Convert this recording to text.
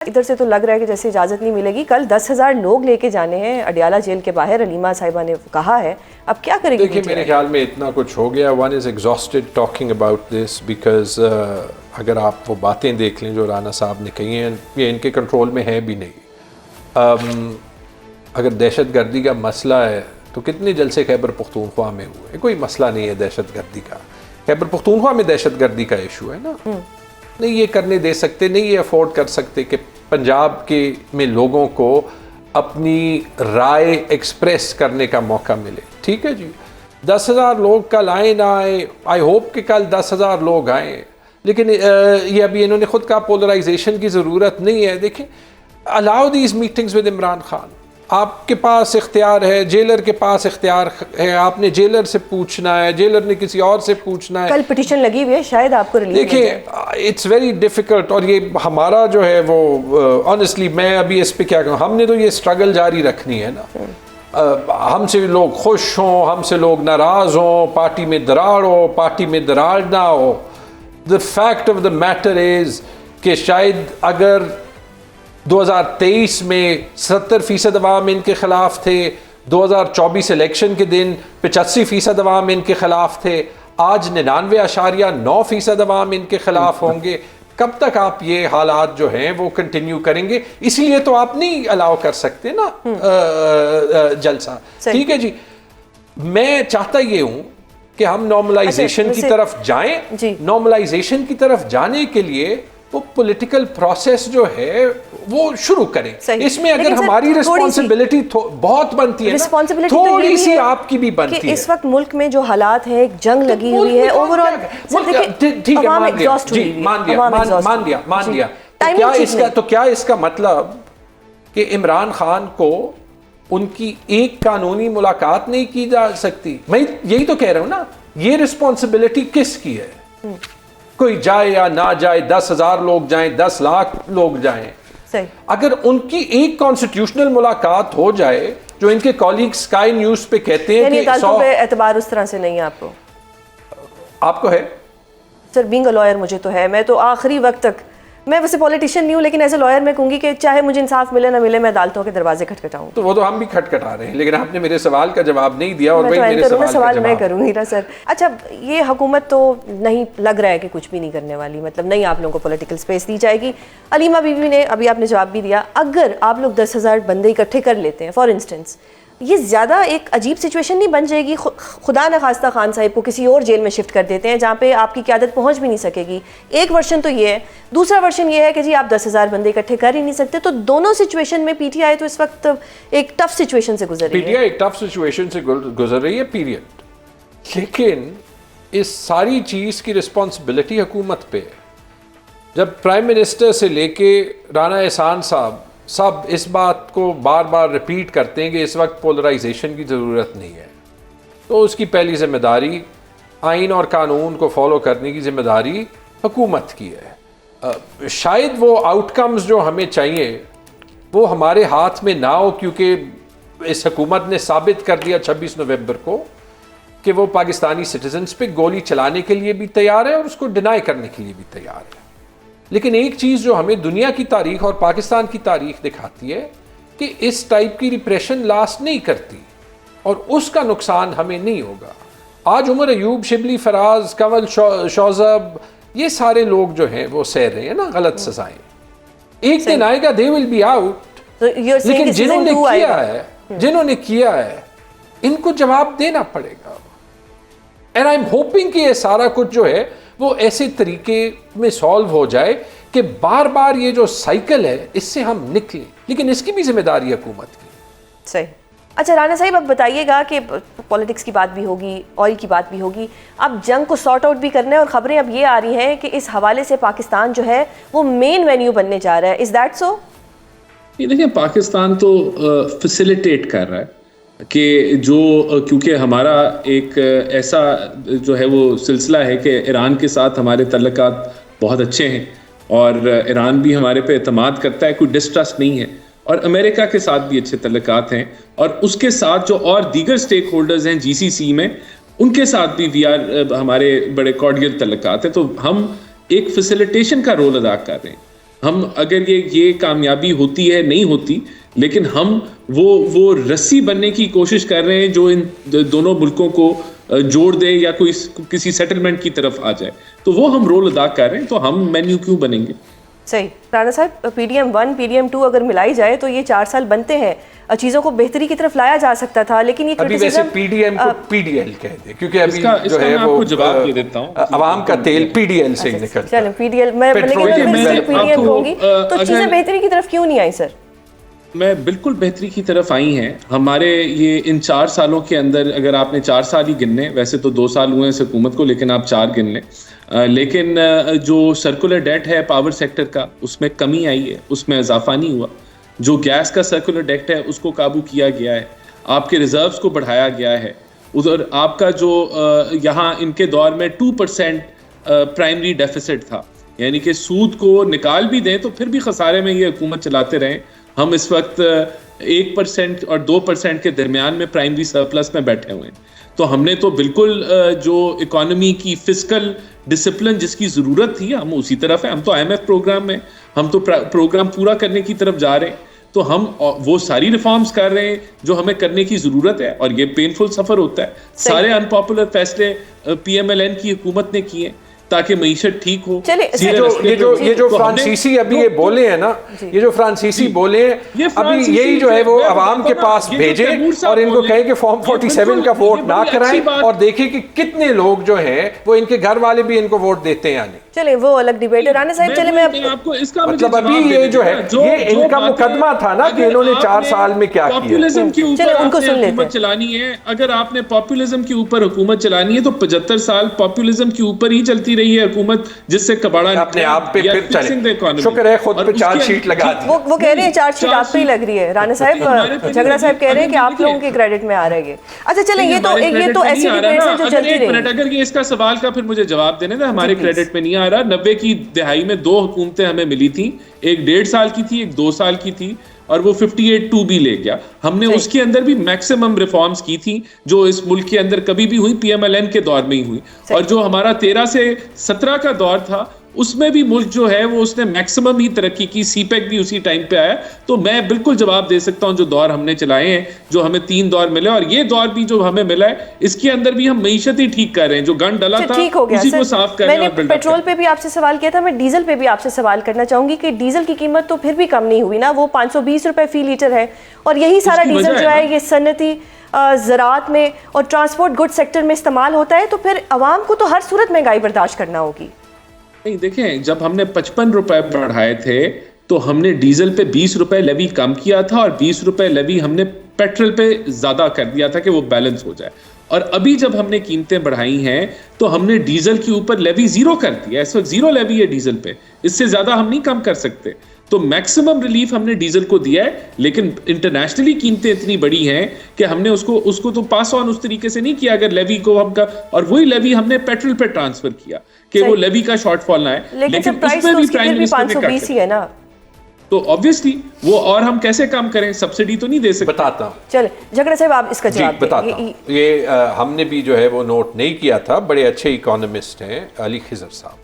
ادھر سے تو لگ رہا ہے کہ جیسے اجازت نہیں ملے گی. کل 10,000 لوگ لے کے جانے ہیں اڈیالہ جیل کے باہر, علیمہ صاحبہ نے کہا ہے. اب کیا کرے گی؟ دیکھیے میرے خیال میں اتنا کچھ ہو گیا. One is exhausted talking about this because اگر آپ وہ باتیں دیکھ لیں جو رانا صاحب نے کہی ہیں, یہ ان کے کنٹرول میں ہے بھی نہیں. اگر دہشت گردی کا مسئلہ ہے تو کتنے جلسے خیبر پختونخوا میں ہوئے؟ کوئی مسئلہ نہیں ہے دہشت گردی کا. خیبر پختونخوا میں دہشت گردی کا ایشو ہے نا. نہیں یہ کرنے دے سکتے, نہیں یہ افورڈ کر سکتے کہ پنجاب کے میں لوگوں کو اپنی رائے ایکسپریس کرنے کا موقع ملے. ٹھیک ہے جی, 10,000 لوگ کل آئے نہ آئے, آئی ہوپ کہ کل 10,000 لوگ آئیں, لیکن یہ ابھی انہوں نے خود کہا پولرائزیشن کی ضرورت نہیں ہے. دیکھیں allow these meetings with Imran Khan. آپ کے پاس اختیار ہے, جیلر کے پاس اختیار ہے, آپ نے جیلر سے پوچھنا ہے, جیلر نے کسی اور سے پوچھنا ہے. کل پٹیشن لگی ہوئی ہے, شاید آپ کو ریلیز دیکھیں اٹس ویری ڈیفیکلٹ. اور یہ ہمارا جو ہے وہ آنیسٹلی میں ابھی اس پہ کیا کہوں, ہم نے تو یہ اسٹرگل جاری رکھنی ہے نا. ہم سے لوگ خوش ہوں, ہم سے لوگ ناراض ہوں, پارٹی میں دراڑ ہو, پارٹی میں دراڑ نہ ہو, the fact of the matter is کہ شاید اگر 2023 میں 70% عوام ان کے خلاف تھے, 2024 الیکشن کے دن 85% عوام ان کے خلاف تھے, آج 99.9% عوام ان کے خلاف ہوں گے. کب تک آپ یہ حالات جو ہیں وہ کنٹینیو کریں گے؟ اس لیے تو آپ نہیں الاؤ کر سکتے نا جلسہ. ٹھیک ہے جی, میں چاہتا یہ ہوں کہ ہم نارملائزیشن کی طرف جائیں. نارملائزیشن کی طرف جانے کے لیے وہ پولیٹیکل پروسیس جو ہے وہ شروع کریں. اس میں اگر ہماری ریسپانسبلٹی بہت بنتی ہے نا, تھوڑی سی آپ کی بھی بنتی ہے. اس وقت ملک میں جو حالات ہیں, ایک جنگ لگی ہوئی ہے اوور آل. ٹھیک ہے, مان لیا. تو کیا اس کا مطلب کہ عمران خان کو ان کی ایک قانونی ملاقات نہیں کی جا سکتی؟ میں یہی تو کہہ رہا ہوں نا, یہ ریسپانسبلٹی کس کی ہے؟ کوئی جائے یا نہ جائے, 10,000 لوگ جائیں, 10 لاکھ لوگ جائیں, اگر ان کی ایک کانسٹیٹیوشنل ملاقات ہو جائے, جو ان کے کولیگ سکائی نیوز پہ کہتے ہیں کہ اعتبار اس طرح سے نہیں ہے آپ کو ہے سر. بینگ اے لائر مجھے تو ہے, میں تو آخری وقت تک, میں ویسے پولیٹیشین نہیں ہوں لیکن ایز اے لائر میں کہوں گی کہ چاہے مجھے انصاف ملے نہ ملے, میں عدالتوں کے دروازے کھٹکھٹاؤں. تو وہ تو ہم بھی کھٹکھٹا رہے ہیں, لیکن آپ نے میرے سوال کا جواب نہیں دیا. اور سوال میں کروں گی نا سر. اچھا, یہ حکومت تو نہیں لگ رہا ہے کہ کچھ بھی نہیں کرنے والی, مطلب نہیں آپ لوگوں کو پولیٹیکل اسپیس دی جائے گی. علیمہ بی بی نے ابھی آپ نے جواب بھی دیا, اگر آپ لوگ 10,000 بندے اکٹھے کر لیتے ہیں فار انسٹنس, یہ زیادہ ایک عجیب سچویشن نہیں بن جائے گی؟ خدا نخواستہ خان صاحب کو کسی اور جیل میں شفٹ کر دیتے ہیں جہاں پہ آپ کی قیادت پہنچ بھی نہیں سکے گی. ایک ورژن تو یہ ہے. دوسرا ورژن یہ ہے کہ جی آپ 10,000 بندے اکٹھے کر ہی نہیں سکتے. تو دونوں سچویشن میں پی ٹی آئی تو اس وقت ایک ٹف سچویشن سے گزر رہی ہے. پی ٹی آئی ایک ٹف سچویشن سے گزر رہی ہے پیریڈ, لیکن اس ساری چیز کی رسپانسبلٹی حکومت پہ ہے. جب پرائم منسٹر سے لے کے رانا احسان صاحب سب اس بات کو بار بار ریپیٹ کرتے ہیں کہ اس وقت پولرائزیشن کی ضرورت نہیں ہے, تو اس کی پہلی ذمہ داری آئین اور قانون کو فالو کرنے کی ذمہ داری حکومت کی ہے. شاید وہ آؤٹ کمز جو ہمیں چاہیے وہ ہمارے ہاتھ میں نہ ہو, کیونکہ اس حکومت نے ثابت کر دیا 26 نومبر کو کہ وہ پاکستانی سٹیزنز پہ گولی چلانے کے لیے بھی تیار ہے اور اس کو ڈینائی کرنے کے لیے بھی تیار ہے. لیکن ایک چیز جو ہمیں دنیا کی تاریخ اور پاکستان کی تاریخ دکھاتی ہے کہ اس ٹائپ کی ریپریشن لاسٹ نہیں کرتی اور اس کا نقصان ہمیں نہیں ہوگا. آج عمر ایوب, شبلی فراز, کنول شوذب, یہ سارے لوگ جو ہیں وہ سہ رہے ہیں نا غلط سزائیں. ایک دن آئے گا دے ول بی آؤٹ, لیکن جنہوں نے کیا ہے ان کو جواب دینا پڑے گا. اینڈ آئی ایم ہوپنگ کہ یہ سارا کچھ جو ہے وہ ایسے طریقے میں سالو ہو جائے کہ بار بار یہ جو سائیکل ہے اس سے ہم نکلیں, لیکن اس کی بھی ذمہ داری حکومت کی. صحیح. اچھا رانا صاحب, اب بتائیے گا کہ پولیٹکس کی بات بھی ہوگی, آئل کی بات بھی ہوگی, اب جنگ کو سارٹ آؤٹ بھی کرنا ہے, اور خبریں اب یہ آ رہی ہیں کہ اس حوالے سے پاکستان جو ہے وہ مین وینیو بننے جا رہا ہے. Is that so? یہ دیکھیں, پاکستان تو فیسیلیٹیٹ کر رہا ہے کہ جو, کیونکہ ہمارا ایک ایسا جو ہے وہ سلسلہ ہے کہ ایران کے ساتھ ہمارے تعلقات بہت اچھے ہیں اور ایران بھی ہمارے پہ اعتماد کرتا ہے, کوئی ڈسٹرسٹ نہیں ہے, اور امریکہ کے ساتھ بھی اچھے تعلقات ہیں, اور اس کے ساتھ جو اور دیگر سٹیک ہولڈرز ہیں جی سی سی میں, ان کے ساتھ بھی ہمارے بڑے کارڈیل تعلقات ہیں. تو ہم ایک فیسیلیٹیشن کا رول ادا کر رہے ہیں. ہم اگر یہ کامیابی ہوتی ہے نہیں ہوتی, لیکن ہم وہ رسی بننے کی کوشش کر رہے ہیں جو ان دونوں ملکوں کو جوڑ دے یا کوئی کسی سیٹلمنٹ کی طرف آ جائے, تو وہ ہم رول ادا کر رہے ہیں, تو ہم مینیو کیوں بنیں گے. صحیح. رانا صاحب, PDM1 PDM2 اگر ملائی جائے تو یہ 4 سال بنتے ہیں, چیزوں کو بہتری کی طرف لایا جا سکتا تھا, لیکن یہ ابھی ویسے PDM کو PDL کہہ دیں, کیونکہ ابھی جو ہے وہ جواب دے دیتا ہوں, عوام کا تیل PDL سے ہی نکلتا ہے. چلیں PDL میں PDM کہوں گی, تو چیزیں بہتری کی طرف کیوں نہیں آئی سر؟ میں بالکل بہتری کی طرف آئی ہیں. ہمارے یہ ان 4 سالوں کے اندر, اگر آپ نے 4 سال ہی گننے, ویسے تو 2 سال ہوئے ہیں اس حکومت کو, لیکن آپ 4 گن لیں, لیکن جو سرکولر ڈیٹ ہے پاور سیکٹر کا, اس میں کمی آئی ہے, اس میں اضافہ نہیں ہوا. جو گیس کا سرکولر ڈیٹ ہے اس کو قابو کیا گیا ہے, آپ کے ریزروز کو بڑھایا گیا ہے. ادھر آپ کا جو یہاں ان کے دور میں 2% پرائمری ڈیفیسٹ تھا, یعنی کہ سود کو نکال بھی دیں تو پھر بھی خسارے میں یہ حکومت چلاتے رہیں. ہم اس وقت 1% اور 2% کے درمیان میں پرائمری سرپلس میں بیٹھے ہوئے ہیں. تو ہم نے تو بالکل جو اکانومی کی فسکل ڈسپلن جس کی ضرورت تھی, ہم اسی طرف ہیں. ہم تو IMF پروگرام میں, ہم تو پروگرام پورا کرنے کی طرف جا رہے ہیں. تو ہم وہ ساری ریفارمز کر رہے ہیں جو ہمیں کرنے کی ضرورت ہے, اور یہ پینفل سفر ہوتا ہے. سارے ان پاپولر فیصلے PMLN کی حکومت نے کیے تاکہ معیشت ٹھیک ہو. یہ جو فرانسیسی ابھی یہ بولے ہیں نا, یہ جو فرانسیسی بولے ہیں, ابھی یہی جو ہے وہ عوام کے پاس بھیجیں اور ان کو کہیں کہ فارم 47 کا ووٹ نہ کرائیں, اور دیکھیں کہ کتنے لوگ جو ہیں وہ ان کے گھر والے بھی ان کو ووٹ دیتے ہیں. چلیں وہ الگ ڈیبیٹ ہے. رانا صاحب چلیں میں آپ کو اس کا مطلب ابھی یہ جو ہے یہ ان کا مقدمہ تھا نا کہ انہوں نے 4 سال میں کیا کیا. پاپولزم کے اوپر حکومت چلانی ہے. اگر آپ نے پاپولزم کے اوپر حکومت چلانی ہے تو 75 سال پاپولزم کے اوپر ہی چلتی رہی ہے حکومت, جس سے کباڑا اپنے آپ پہ پھر چلے. شکر ہے خود پہ چارج شیٹ لگا دی. وہ کہہ رہے ہیں چارج شیٹ آپ پہ ہی لگ رہی ہے. رانا صاحب, جھگڑا صاحب کہہ رہے ہیں کہ آپ لوگوں کے کریڈٹ میں آ رہے ہیں. اچھا چلیں, یہ تو ایسی ڈیبیٹس ہیں جو چلتی رہی. اگر یہ اس کا سوال کا پھر مجھے جواب دینے تھا, ہمارے کریڈٹ میں نہیں آ رہا. 90 کی دہائی میں 2 حکومتیں ہمیں ملی تھیں, ایک 1.5 سال کی تھی, ایک 2 سال کی تھی, اور وہ 58-2 بھی لے گیا. ہم نے اس کے اندر بھی میکسیمم ریفارمز کی تھی جو اس ملک کے اندر کبھی بھی ہوئی, PMLN کے دور میں ہی ہوئی. اور جو ہمارا 13 سے 17 کا دور تھا, اس میں بھی ملک جو ہے وہ اس نے میکسیمم ہی ترقی کی. سی پیک بھی اسی ٹائم پہ آیا. تو میں بالکل جواب دے سکتا ہوں جو دور ہم نے چلائے ہیں, جو ہمیں 3 دور ملے, اور یہ دور بھی جو ہمیں ملا ہے اس کے اندر بھی ہم معیشت ہی ٹھیک کر رہے ہیں. جو گن ڈلا تھا اسی کو صاف کر رہے ہیں. میں نے پیٹرول پہ بھی آپ سے سوال کیا تھا, میں ڈیزل پہ بھی آپ سے سوال کرنا چاہوں گی کہ ڈیزل کی قیمت تو پھر بھی کم نہیں ہوئی نا, وہ 520 روپے فی لیٹر ہے, اور یہی سارا ڈیزل جو ہے یہ صنعتی زراعت میں اور ٹرانسپورٹ گڈ سیکٹر میں استعمال ہوتا ہے. تو پھر عوام کو تو ہر صورت مہنگائی برداشت کرنا ہوگی. نہیں دیکھیں, جب ہم نے 55 روپے بڑھائے تھے تو ہم نے ڈیزل پہ 20 روپے لیوی کم کیا تھا, اور 20 روپے لیوی ہم نے پیٹرول پہ زیادہ کر دیا تھا کہ وہ بیلنس ہو جائے. اور ابھی جب ہم نے قیمتیں بڑھائی ہیں تو ہم نے ڈیزل کے اوپر لیوی 0 کر دیا. اس وقت 0 لیوی ہے ڈیزل پہ, اس سے زیادہ ہم نہیں کم کر سکتے. تو میکسیمم ریلیف ہم نے ڈیزل کو دیا ہے, لیکن انٹرنیشنلی قیمتیں اتنی بڑی ہیں کہ ہم نے اس کو تو پاس آن اس طریقے سے نہیں کیا. اگر لیوی کو ہم کا, اور وہی لیوی ہم نے پیٹرول پہ ٹرانسفر کیا کہ وہ لیوی کا شارٹ فال نہ ہے, لیکن اس میں بھی پرائم منسٹر نے 520 ہی ہے نا. تو obviously وہ, اور ہم کیسے کام کریں, سبسڈی تو نہیں دے سکتے. بتاتا ہوں. چلیں جھگڑا صاحب آپ اس کا جواب دیں. بتاتا ہوں. یہ ہم نے بھی جو ہے وہ نوٹ نہیں کیا تھا, بڑے اچھے اکانومسٹ ہیں علی خضر صاحب,